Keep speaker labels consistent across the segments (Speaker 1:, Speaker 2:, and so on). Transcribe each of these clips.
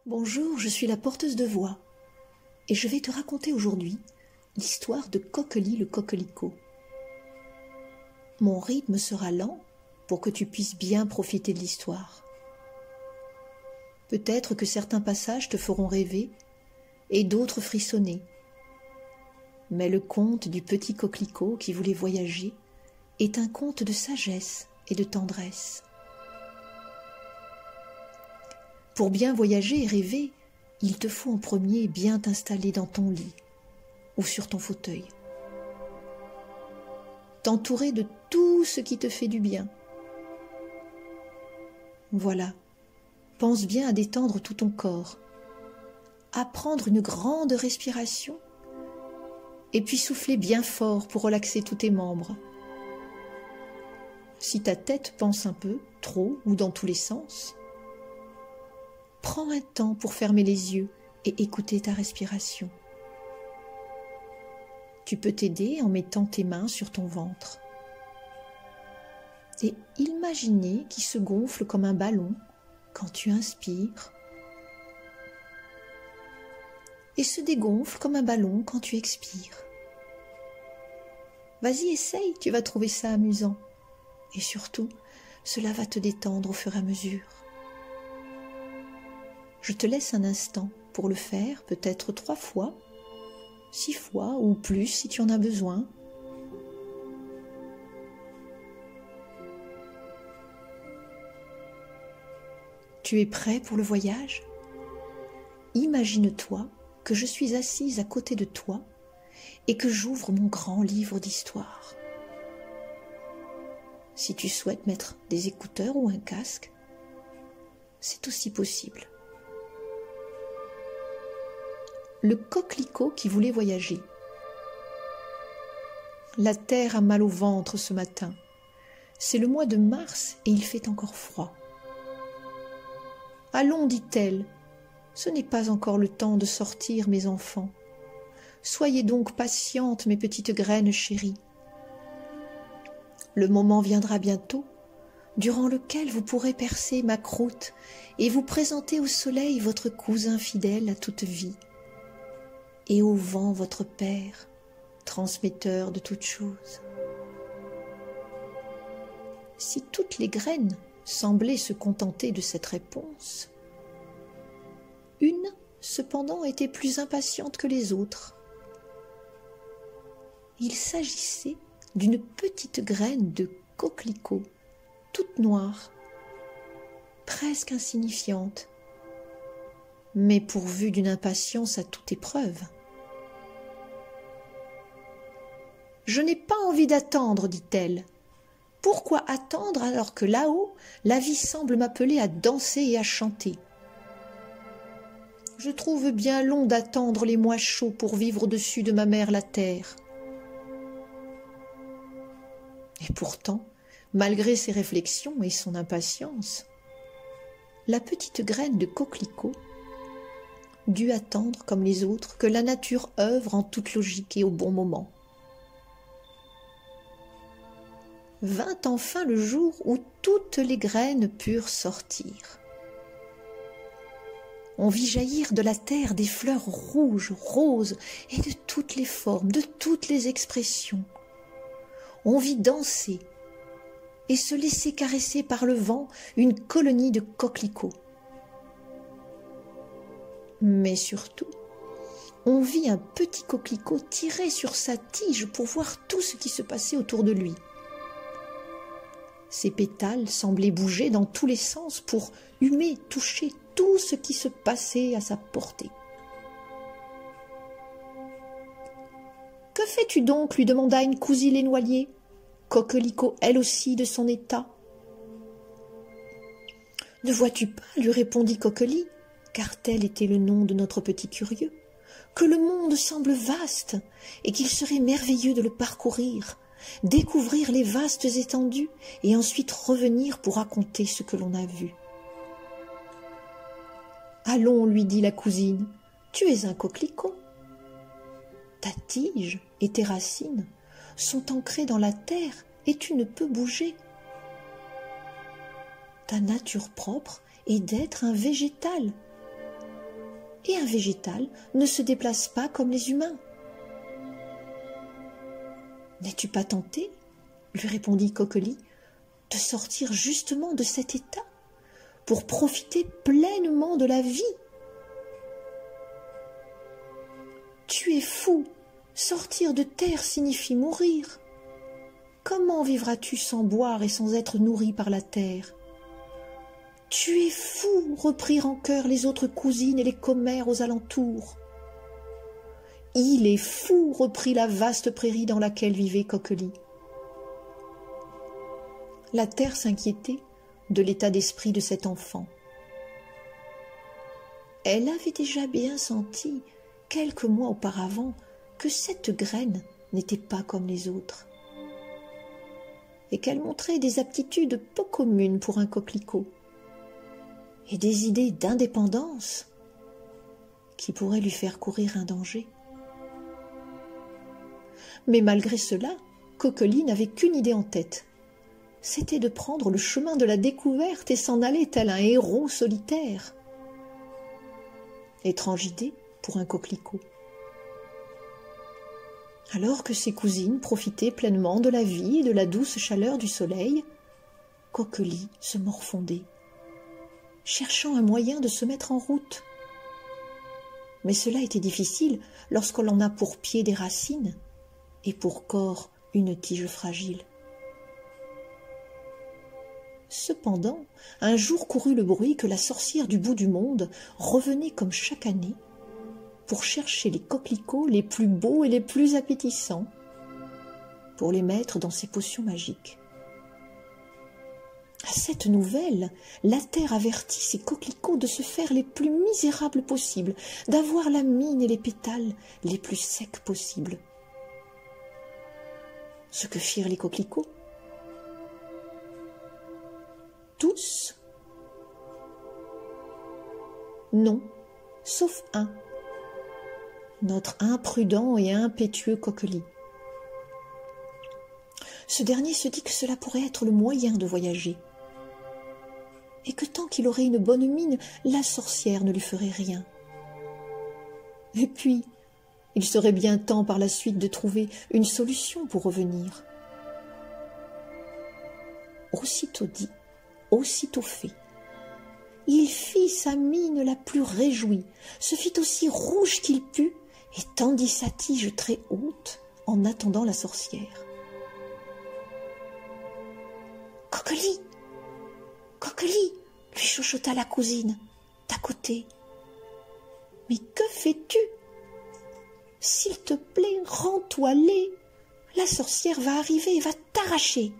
Speaker 1: Bonjour, je suis la porteuse de voix et je vais te raconter aujourd'hui l'histoire de Coquelie le coquelicot. Mon rythme sera lent pour que tu puisses bien profiter de l'histoire. Peut-être que certains passages te feront rêver et d'autres frissonner. Mais le conte du petit coquelicot qui voulait voyager est un conte de sagesse et de tendresse. Pour bien voyager et rêver, il te faut en premier bien t'installer dans ton lit ou sur ton fauteuil. T'entourer de tout ce qui te fait du bien. Voilà, pense bien à détendre tout ton corps, à prendre une grande respiration et puis souffler bien fort pour relaxer tous tes membres. Si ta tête pense un peu, trop ou dans tous les sens, prends un temps pour fermer les yeux et écouter ta respiration. Tu peux t'aider en mettant tes mains sur ton ventre et imaginer qu'il se gonfle comme un ballon quand tu inspires et se dégonfle comme un ballon quand tu expires. Vas-y, essaye, tu vas trouver ça amusant et surtout, cela va te détendre au fur et à mesure. Je te laisse un instant pour le faire, peut-être 3 fois, 6 fois ou plus si tu en as besoin. Tu es prêt pour le voyage? Imagine-toi que je suis assise à côté de toi et que j'ouvre mon grand livre d'histoire. Si tu souhaites mettre des écouteurs ou un casque, c'est aussi possible. Le coquelicot qui voulait voyager. La terre a mal au ventre ce matin. C'est le mois de mars et il fait encore froid. Allons, dit-elle, ce n'est pas encore le temps de sortir, mes enfants. Soyez donc patientes, mes petites graines chéries. Le moment viendra bientôt, durant lequel vous pourrez percer ma croûte et vous présenter au soleil votre cousin fidèle à toute vie, et au vent votre père, transmetteur de toutes choses. Si toutes les graines semblaient se contenter de cette réponse, une, cependant, était plus impatiente que les autres. Il s'agissait d'une petite graine de coquelicot, toute noire, presque insignifiante, mais pourvue d'une impatience à toute épreuve. « Je n'ai pas envie d'attendre, dit-elle. Pourquoi attendre alors que là-haut, la vie semble m'appeler à danser et à chanter? Je trouve bien long d'attendre les mois chauds pour vivre au-dessus de ma mère la terre. » Et pourtant, malgré ses réflexions et son impatience, la petite graine de coquelicot dut attendre comme les autres que la nature œuvre en toute logique et au bon moment. Vint enfin le jour où toutes les graines purent sortir. On vit jaillir de la terre des fleurs rouges, roses et de toutes les formes, de toutes les expressions. On vit danser et se laisser caresser par le vent une colonie de coquelicots. Mais surtout, on vit un petit coquelicot tirer sur sa tige pour voir tout ce qui se passait autour de lui. Ses pétales semblaient bouger dans tous les sens pour humer, toucher tout ce qui se passait à sa portée. « Que fais-tu donc ?» lui demanda une cousine énoignée, coquelicot elle aussi de son état. « Ne vois-tu pas, lui répondit Coquelie, car tel était le nom de notre petit curieux, que le monde semble vaste et qu'il serait merveilleux de le parcourir, découvrir les vastes étendues et ensuite revenir pour raconter ce que l'on a vu. »« Allons, lui dit la cousine, tu es un coquelicot. Ta tige et tes racines sont ancrées dans la terre et tu ne peux bouger. Ta nature propre est d'être un végétal. et un végétal ne se déplace pas comme les humains. N'es-tu pas tenté, lui répondit Coquelie, de sortir justement de cet état pour profiter pleinement de la vie? Tu es fou, sortir de terre signifie mourir. Comment vivras-tu sans boire et sans être nourri par la terre? Tu es fou, reprirent en chœur les autres cousines et les commères aux alentours. Il est fou, reprit la vaste prairie dans laquelle vivait Coquelie. La terre s'inquiétait de l'état d'esprit de cet enfant. Elle avait déjà bien senti, quelques mois auparavant, que cette graine n'était pas comme les autres, et qu'elle montrait des aptitudes peu communes pour un coquelicot, et des idées d'indépendance qui pourraient lui faire courir un danger. Mais malgré cela, Coquelie n'avait qu'une idée en tête, c'était de prendre le chemin de la découverte et s'en aller tel un héros solitaire. Étrange idée pour un coquelicot. Alors que ses cousines profitaient pleinement de la vie et de la douce chaleur du soleil, Coquelie se morfondait, cherchant un moyen de se mettre en route. Mais cela était difficile lorsque l'on a pour pied des racines et pour corps une tige fragile. Cependant, un jour courut le bruit que la sorcière du bout du monde revenait comme chaque année pour chercher les coquelicots les plus beaux et les plus appétissants, pour les mettre dans ses potions magiques. À cette nouvelle, la terre avertit ses coquelicots de se faire les plus misérables possibles, d'avoir la mine et les pétales les plus secs possibles. Ce que firent les coquelicots? Tous? Non, sauf un, notre imprudent et impétueux Coquelie. Ce dernier se dit que cela pourrait être le moyen de voyager, et que tant qu'il aurait une bonne mine, la sorcière ne lui ferait rien. Et puis, il serait bien temps par la suite de trouver une solution pour revenir. Aussitôt dit, aussitôt fait. Il fit sa mine la plus réjouie, se fit aussi rouge qu'il put, et tendit sa tige très haute en attendant la sorcière. « Coquelie, Coquelie !» lui chuchota la cousine, d'à côté. « Mais que fais-tu? S'il te plaît, rends-toi laid. La sorcière va arriver et va t'arracher. »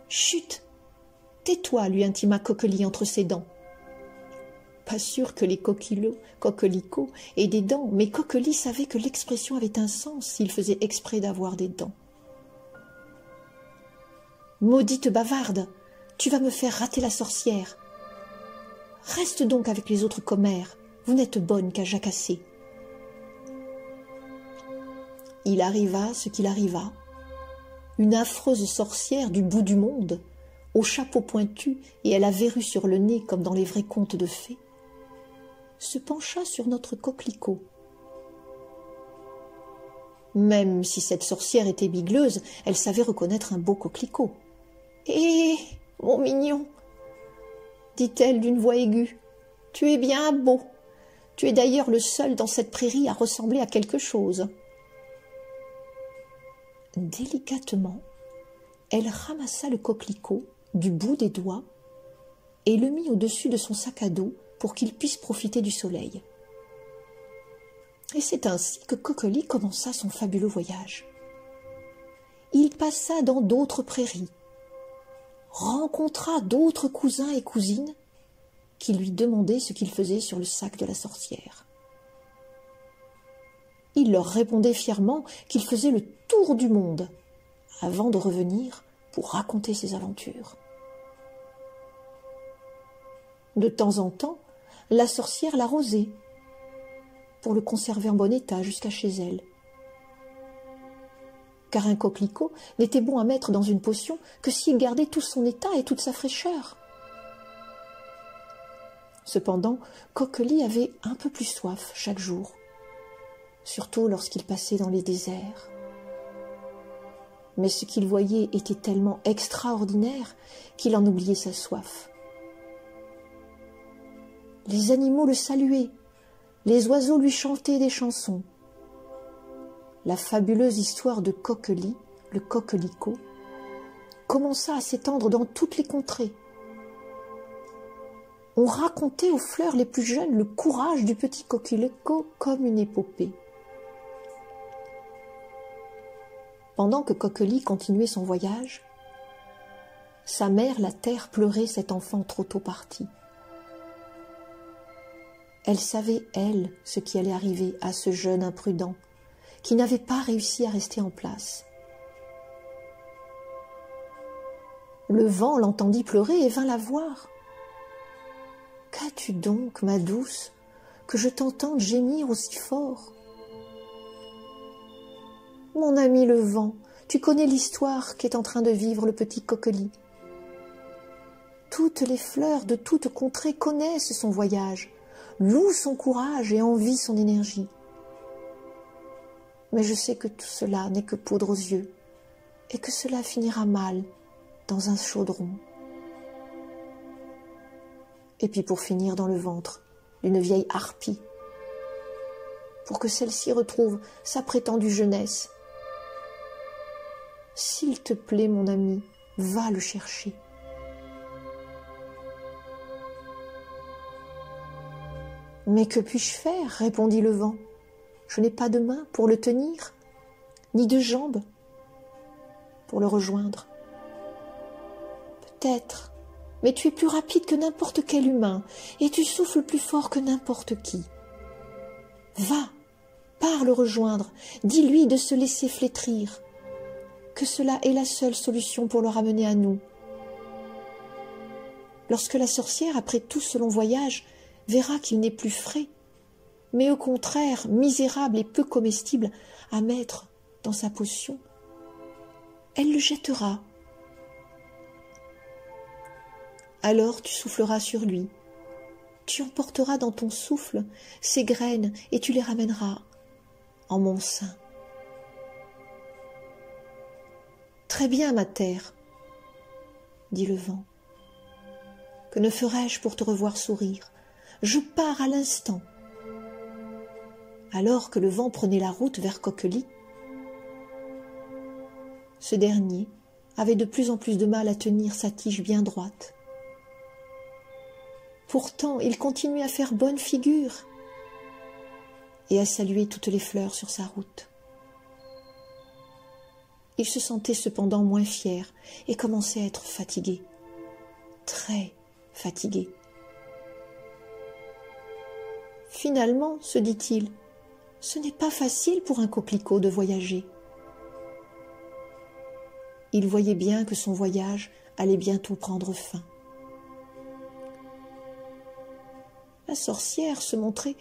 Speaker 1: « Chut, tais-toi, lui intima Coquelie entre ses dents. Pas sûr que les coquelicots aient des dents, mais Coquelie savait que l'expression avait un sens s'il faisait exprès d'avoir des dents. « Maudite bavarde, tu vas me faire rater la sorcière. Reste donc avec les autres commères, vous n'êtes bonne qu'à jacasser. » Il arriva ce qu'il arriva. Une affreuse sorcière du bout du monde, au chapeau pointu et à la verrue sur le nez comme dans les vrais contes de fées, se pencha sur notre coquelicot. Même si cette sorcière était bigleuse, elle savait reconnaître un beau coquelicot. « Hé, mon mignon !» dit-elle d'une voix aiguë, « tu es bien beau. Tu es d'ailleurs le seul dans cette prairie à ressembler à quelque chose. » Délicatement, elle ramassa le coquelicot du bout des doigts et le mit au-dessus de son sac à dos pour qu'il puisse profiter du soleil. Et c'est ainsi que Coquelie commença son fabuleux voyage. Il passa dans d'autres prairies, rencontra d'autres cousins et cousines qui lui demandaient ce qu'il faisait sur le sac de la sorcière. Il leur répondait fièrement qu'il faisait le tour du monde avant de revenir pour raconter ses aventures. De temps en temps, la sorcière l'arrosait pour le conserver en bon état jusqu'à chez elle. Car un coquelicot n'était bon à mettre dans une potion que s'il gardait tout son état et toute sa fraîcheur. Cependant, Coquelit avait un peu plus soif chaque jour, surtout lorsqu'il passait dans les déserts. Mais ce qu'il voyait était tellement extraordinaire qu'il en oubliait sa soif. Les animaux le saluaient, les oiseaux lui chantaient des chansons. La fabuleuse histoire de Coquelit, le coquelicot, commença à s'étendre dans toutes les contrées. On racontait aux fleurs les plus jeunes le courage du petit coquelicot comme une épopée. Pendant que Coquelit continuait son voyage, sa mère, la terre, pleurait cet enfant trop tôt parti. Elle savait, elle, ce qui allait arriver à ce jeune imprudent, qui n'avait pas réussi à rester en place. Le vent l'entendit pleurer et vint la voir. « Qu'as-tu donc, ma douce, que je t'entende gémir aussi fort ?»« Mon ami le vent, tu connais l'histoire qu'est en train de vivre le petit Coquelit. Toutes les fleurs de toute contrée connaissent son voyage, louent son courage et envient son énergie. Mais je sais que tout cela n'est que poudre aux yeux et que cela finira mal dans un chaudron. » Et puis pour finir dans le ventre d'une vieille harpie, pour que celle-ci retrouve sa prétendue jeunesse. S'il te plaît, mon ami, va le chercher. Mais que puis-je faire, répondit le vent. Je n'ai pas de main pour le tenir, ni de jambes pour le rejoindre. Peut-être, mais tu es plus rapide que n'importe quel humain, et tu souffles plus fort que n'importe qui. Va, pars le rejoindre, dis-lui de se laisser flétrir, que cela est la seule solution pour le ramener à nous. Lorsque la sorcière, après tout ce long voyage, verra qu'il n'est plus frais, mais au contraire misérable et peu comestible à mettre dans sa potion, elle le jettera. Alors tu souffleras sur lui, tu emporteras dans ton souffle ses graines et tu les ramèneras en mon sein. Très bien, ma terre, dit le vent. Que ne ferais-je pour te revoir sourire? Je pars à l'instant. Alors que le vent prenait la route vers Coquelit, ce dernier avait de plus en plus de mal à tenir sa tige bien droite. Pourtant, il continuait à faire bonne figure et à saluer toutes les fleurs sur sa route. Il se sentait cependant moins fier et commençait à être fatigué, très fatigué. Finalement, se dit-il, ce n'est pas facile pour un coquelicot de voyager. Il voyait bien que son voyage allait bientôt prendre fin. La sorcière se montrait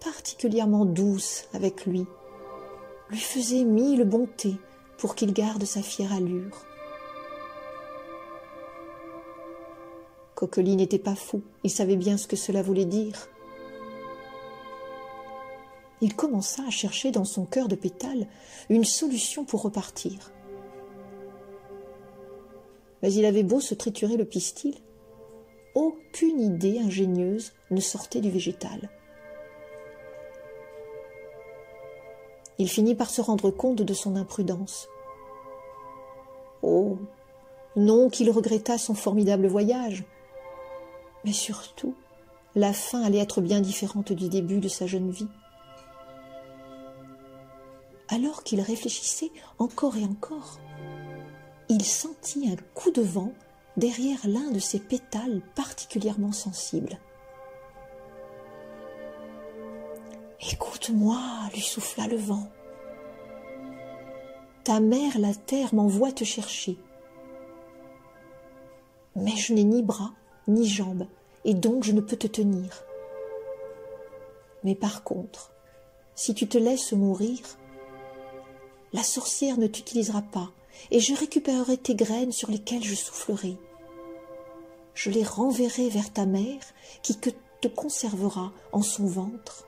Speaker 1: particulièrement douce avec lui, lui faisait mille bontés pour qu'il garde sa fière allure. Coquelit n'était pas fou, il savait bien ce que cela voulait dire. Il commença à chercher dans son cœur de pétale une solution pour repartir. Mais il avait beau se triturer le pistil, aucune idée ingénieuse ne sortait du végétal. Il finit par se rendre compte de son imprudence. Oh, non qu'il regrettât son formidable voyage, mais surtout, la fin allait être bien différente du début de sa jeune vie. Alors qu'il réfléchissait encore et encore, il sentit un coup de vent derrière l'un de ses pétales particulièrement sensibles. « Écoute-moi, lui souffla le vent. Ta mère, la terre, m'envoie te chercher. Mais je n'ai ni bras, ni jambes, et donc je ne peux te tenir. Mais par contre, si tu te laisses mourir, la sorcière ne t'utilisera pas, et je récupérerai tes graines sur lesquelles je soufflerai. Je les renverrai vers ta mère, qui te te conservera en son ventre,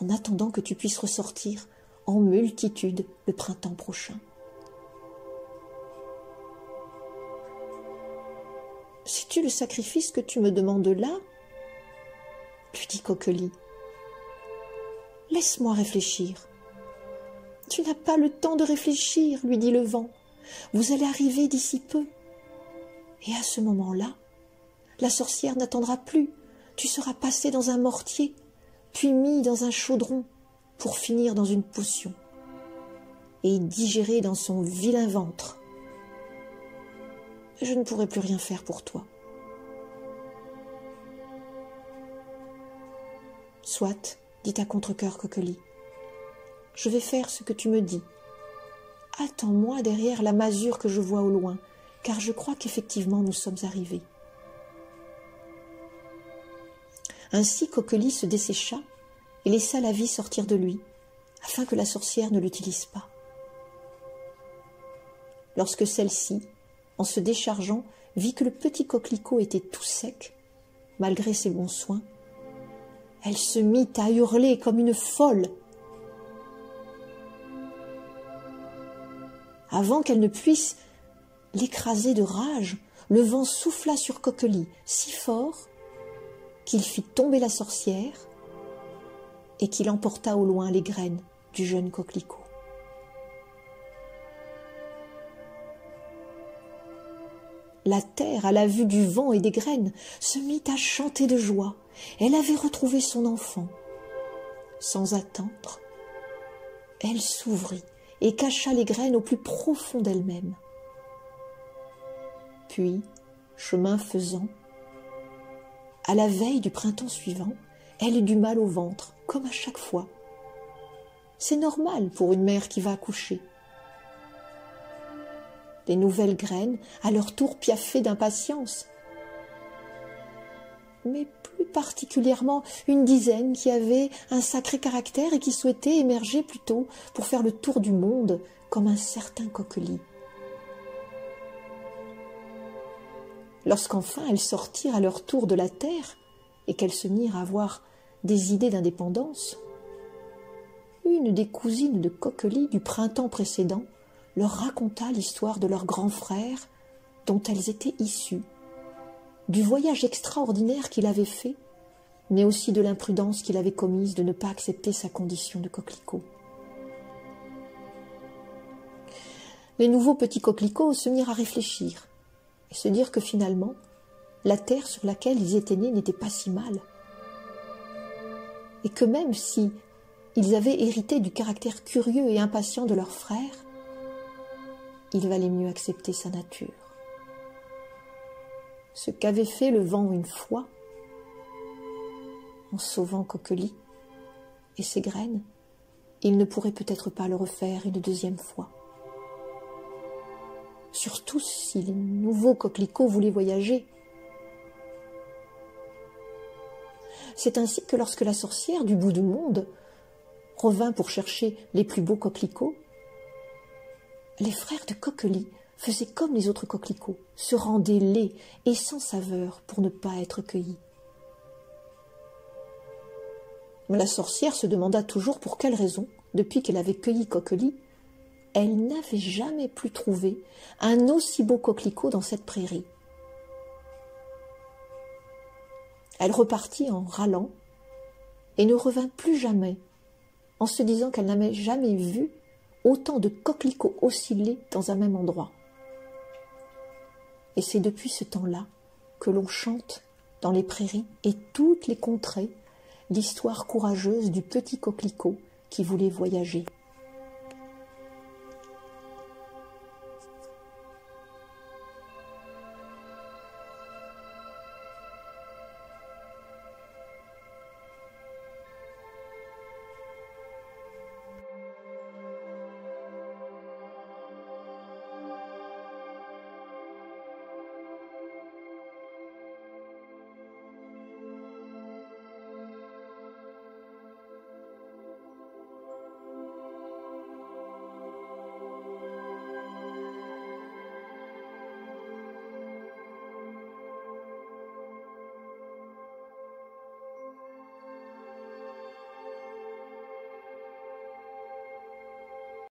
Speaker 1: en attendant que tu puisses ressortir en multitude le printemps prochain. Sais-tu le sacrifice que tu me demandes là ? lui dit Coquelie. Laisse-moi réfléchir. Tu n'as pas le temps de réfléchir, lui dit le vent. Vous allez arriver d'ici peu. Et à ce moment-là, la sorcière n'attendra plus. Tu seras passé dans un mortier, puis mis dans un chaudron pour finir dans une potion et digéré dans son vilain ventre. Je ne pourrai plus rien faire pour toi. Soit, dit à contre-cœur Coquelie, je vais faire ce que tu me dis. Attends-moi derrière la masure que je vois au loin, car je crois qu'effectivement nous sommes arrivés. Ainsi Coquelie se dessécha et laissa la vie sortir de lui, afin que la sorcière ne l'utilise pas. Lorsque celle-ci, en se déchargeant, vit que le petit coquelicot était tout sec, malgré ses bons soins, elle se mit à hurler comme une folle. Avant qu'elle ne puisse l'écraser de rage, le vent souffla sur Coquelie si fort qu'il fit tomber la sorcière et qu'il emporta au loin les graines du jeune coquelicot. La terre, à la vue du vent et des graines, se mit à chanter de joie. Elle avait retrouvé son enfant. Sans attendre, elle s'ouvrit et cacha les graines au plus profond d'elle-même. Puis, chemin faisant, à la veille du printemps suivant, elle eut du mal au ventre, comme à chaque fois. C'est normal pour une mère qui va accoucher. Les nouvelles graines, à leur tour, piaffaient d'impatience. Mais plus particulièrement une dizaine qui avait un sacré caractère et qui souhaitait émerger plus tôt pour faire le tour du monde, comme un certain Coquelie. Lorsqu'enfin elles sortirent à leur tour de la terre et qu'elles se mirent à avoir des idées d'indépendance, une des cousines de Coquelie du printemps précédent leur raconta l'histoire de leur grand frère dont elles étaient issues, du voyage extraordinaire qu'il avait fait, mais aussi de l'imprudence qu'il avait commise de ne pas accepter sa condition de coquelicot. Les nouveaux petits coquelicots se mirent à réfléchir et se dire que finalement, la terre sur laquelle ils étaient nés n'était pas si mal, et que même si ils avaient hérité du caractère curieux et impatient de leur frère, il valait mieux accepter sa nature. Ce qu'avait fait le vent une fois, en sauvant Coquelie et ses graines, il ne pourrait peut-être pas le refaire une deuxième fois. Surtout si les nouveaux coquelicots voulaient voyager. C'est ainsi que lorsque la sorcière du bout du monde revint pour chercher les plus beaux coquelicots, les frères de Coquelie faisaient comme les autres coquelicots, se rendaient laids et sans saveur pour ne pas être cueillis. Mais la sorcière se demanda toujours pour quelle raison, depuis qu'elle avait cueilli Coquelie, elle n'avait jamais plus trouvé un aussi beau coquelicot dans cette prairie. Elle repartit en râlant et ne revint plus jamais, en se disant qu'elle n'avait jamais vu autant de coquelicots osciller dans un même endroit. Et c'est depuis ce temps-là que l'on chante dans les prairies et toutes les contrées l'histoire courageuse du petit coquelicot qui voulait voyager.